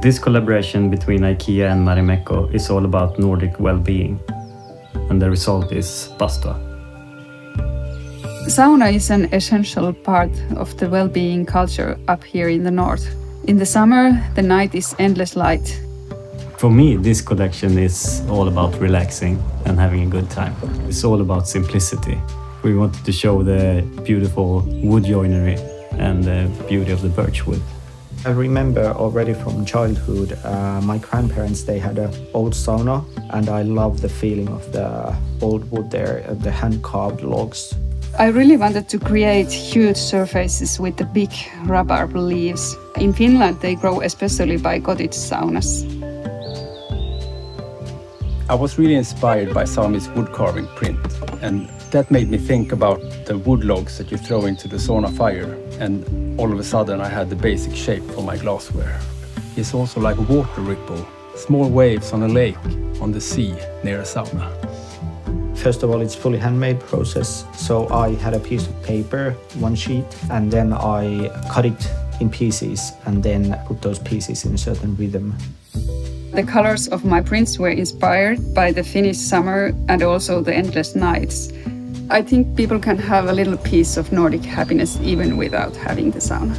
This collaboration between IKEA and Marimekko is all about Nordic well-being, and the result is BASTUA. Sauna is an essential part of the well-being culture up here in the north. In the summer, the night is endless light. For me, this collection is all about relaxing and having a good time. It's all about simplicity. We wanted to show the beautiful wood joinery and the beauty of the birch wood. I remember already from childhood, my grandparents, they had an old sauna, and I love the feeling of the old wood there, the hand-carved logs. I really wanted to create huge surfaces with the big rhubarb leaves. In Finland, they grow especially by cottage saunas. I was really inspired by Sami's wood carving print, and that made me think about the wood logs that you throw into the sauna fire, and all of a sudden I had the basic shape for my glassware. It's also like a water ripple, small waves on a lake, on the sea, near a sauna. First of all, it's fully handmade process. So I had a piece of paper, one sheet, and then I cut it in pieces and then put those pieces in a certain rhythm. The colors of my prints were inspired by the Finnish summer and also the endless nights. I think people can have a little piece of Nordic happiness even without having the sauna.